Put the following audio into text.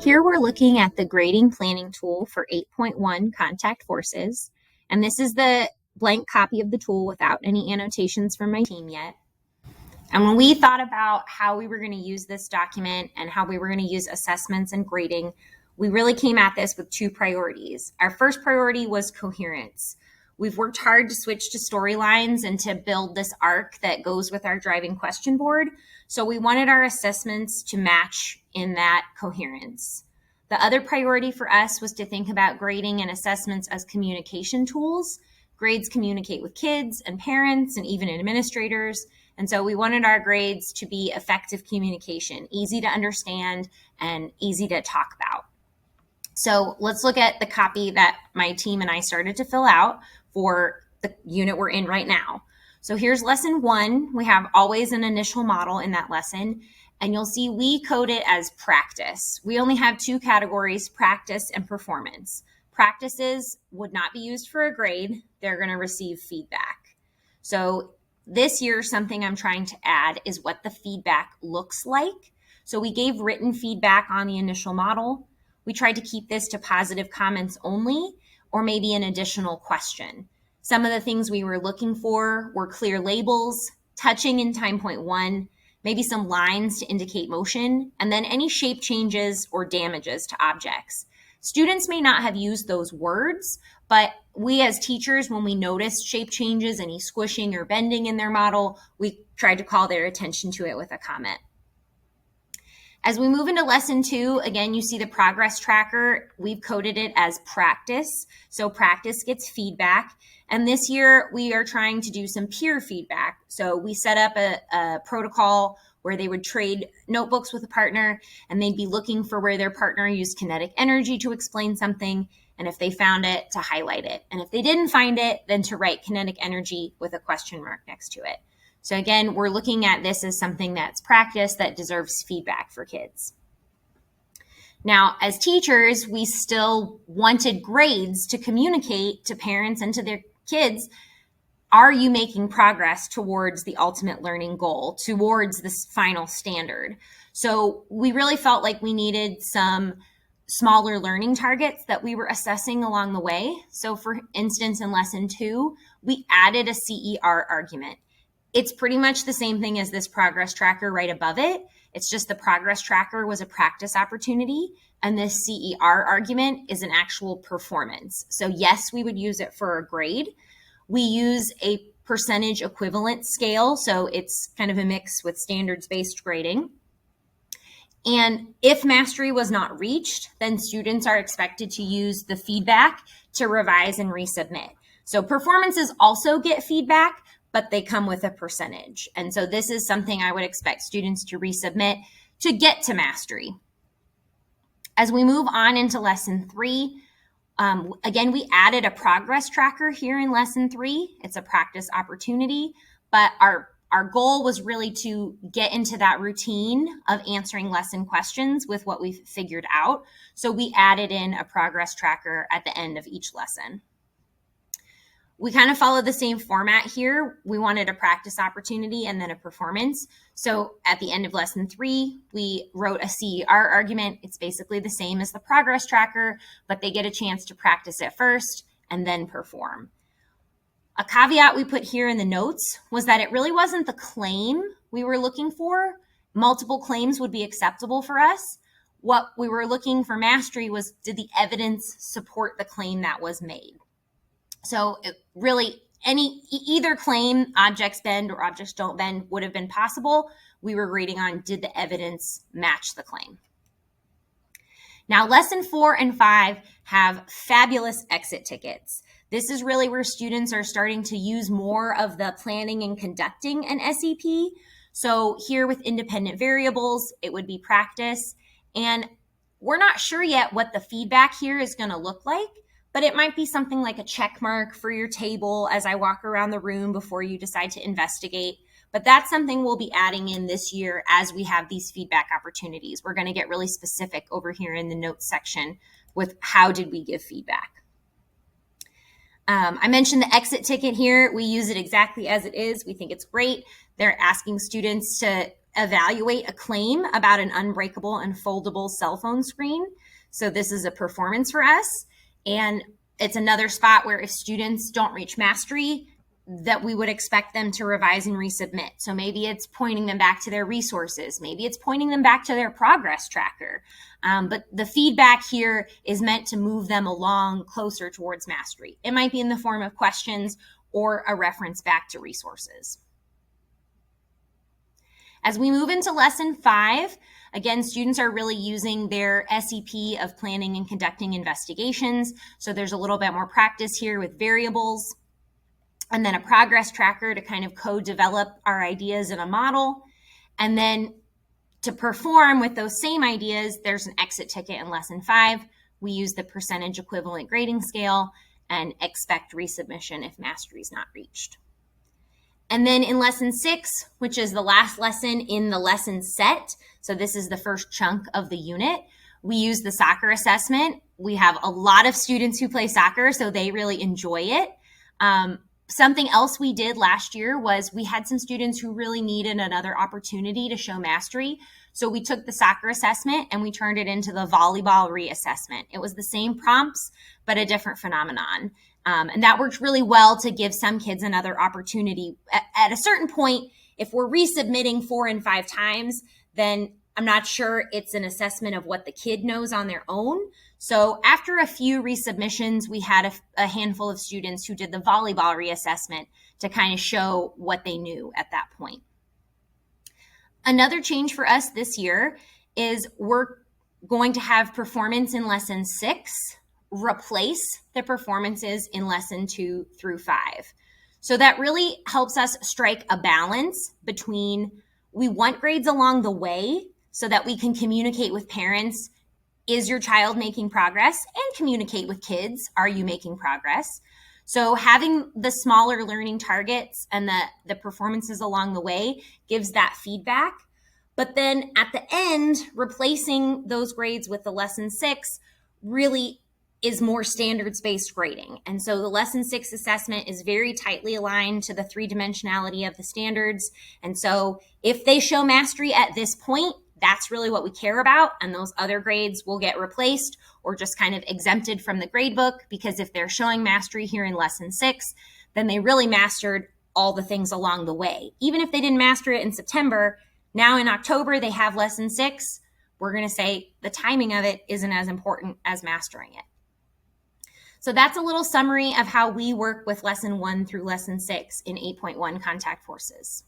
Here we're looking at the grading planning tool for 8.1 contact forces, and this is the blank copy of the tool without any annotations from my team yet. And when we thought about how we were going to use this document and how we were going to use assessments and grading, we really came at this with two priorities. Our first priority was coherence. We've worked hard to switch to storylines and to build this arc that goes with our driving question board. So we wanted our assessments to match in that coherence. The other priority for us was to think about grading and assessments as communication tools. Grades communicate with kids and parents and even administrators. And so we wanted our grades to be effective communication, easy to understand and easy to talk about. So let's look at the copy that my team and I started to fill out for the unit we're in right now. So here's lesson 1. We have always an initial model in that lesson, and you'll see we code it as practice. We only have 2 categories, practice and performance. Practices would not be used for a grade. They're going to receive feedback. So this year, something I'm trying to add is what the feedback looks like. So we gave written feedback on the initial model. We tried to keep this to positive comments only, or maybe an additional question. Some of the things we were looking for were clear labels, touching in time point 1, maybe some lines to indicate motion, and then any shape changes or damages to objects. Students may not have used those words, but we as teachers, when we noticed shape changes, any squishing or bending in their model, we tried to call their attention to it with a comment. As we move into lesson 2, again, you see the progress tracker. We've coded it as practice. So practice gets feedback. And this year we are trying to do some peer feedback. So we set up a protocol where they would trade notebooks with a partner, and they'd be looking for where their partner used kinetic energy to explain something. And if they found it, to highlight it. And if they didn't find it, then to write kinetic energy with a question mark next to it. So again, we're looking at this as something that's practice that deserves feedback for kids. Now, as teachers, we still wanted grades to communicate to parents and to their kids, are you making progress towards the ultimate learning goal, towards this final standard? So we really felt like we needed some smaller learning targets that we were assessing along the way. So for instance, in lesson 2, we added a CER argument. It's pretty much the same thing as this progress tracker right above it. It's just the progress tracker was a practice opportunity, and this CER argument is an actual performance. So yes, we would use it for a grade. We use a percentage equivalent scale, so it's kind of a mix with standards-based grading. And if mastery was not reached, then students are expected to use the feedback to revise and resubmit. So performances also get feedback, but they come with a percentage. And so this is something I would expect students to resubmit to get to mastery. As we move on into lesson 3, again, we added a progress tracker here in lesson 3. It's a practice opportunity, but our goal was really to get into that routine of answering lesson questions with what we've figured out. So we added in a progress tracker at the end of each lesson. We kind of followed the same format here. We wanted a practice opportunity and then a performance. So at the end of lesson 3, we wrote a CER argument. It's basically the same as the progress tracker, but they get a chance to practice it first and then perform. A caveat we put here in the notes was that it really wasn't the claim we were looking for. Multiple claims would be acceptable for us. What we were looking for mastery was, did the evidence support the claim that was made? So really, either claim, objects bend or objects don't bend, would have been possible. We were grading on, did the evidence match the claim? Now, lesson 4 and 5 have fabulous exit tickets. This is really where students are starting to use more of the planning and conducting an SEP. So here with independent variables, it would be practice. And we're not sure yet what the feedback here is going to look like, but it might be something like a check mark for your table as I walk around the room before you decide to investigate. But that's something we'll be adding in this year as we have these feedback opportunities. We're going to get really specific over here in the notes section with how did we give feedback. I mentioned the exit ticket here. We use it exactly as it is. We think it's great. They're asking students to evaluate a claim about an unbreakable and foldable cell phone screen. So this is a performance for us. And it's another spot where if students don't reach mastery, that we would expect them to revise and resubmit. So maybe it's pointing them back to their resources. Maybe it's pointing them back to their progress tracker. But the feedback here is meant to move them along closer towards mastery. It might be in the form of questions or a reference back to resources. As we move into lesson 5, again, students are really using their SEP of planning and conducting investigations. So there's a little bit more practice here with variables, and then a progress tracker to kind of co-develop our ideas in a model. And then to perform with those same ideas, there's an exit ticket in lesson 5. We use the percentage equivalent grading scale and expect resubmission if mastery is not reached. And then in lesson 6, which is the last lesson in the lesson set, so this is the first chunk of the unit, we use the soccer assessment. We have a lot of students who play soccer, so they really enjoy it. Something else we did last year was we had some students who really needed another opportunity to show mastery. So we took the soccer assessment and we turned it into the volleyball reassessment. It was the same prompts, but a different phenomenon. And that worked really well to give some kids another opportunity. At a certain point, if we're resubmitting 4 and 5 times, then I'm not sure it's an assessment of what the kid knows on their own. So after a few resubmissions, we had a handful of students who did the volleyball reassessment to kind of show what they knew at that point. Another change for us this year is we're going to have performance in lesson 6 replace the performances in lesson 2 through 5. So that really helps us strike a balance between we want grades along the way so that we can communicate with parents, is your child making progress? And communicate with kids, are you making progress? So having the smaller learning targets and the performances along the way gives that feedback. But then at the end, replacing those grades with the lesson 6 really is more standards-based grading. And so the lesson 6 assessment is very tightly aligned to the 3-dimensionality of the standards. And so if they show mastery at this point, that's really what we care about, and those other grades will get replaced or just kind of exempted from the grade book, because if they're showing mastery here in lesson 6, then they really mastered all the things along the way. Even if they didn't master it in September, now in October they have lesson 6, we're going to say the timing of it isn't as important as mastering it. So that's a little summary of how we work with lesson 1 through lesson 6 in 8.1 contact forces.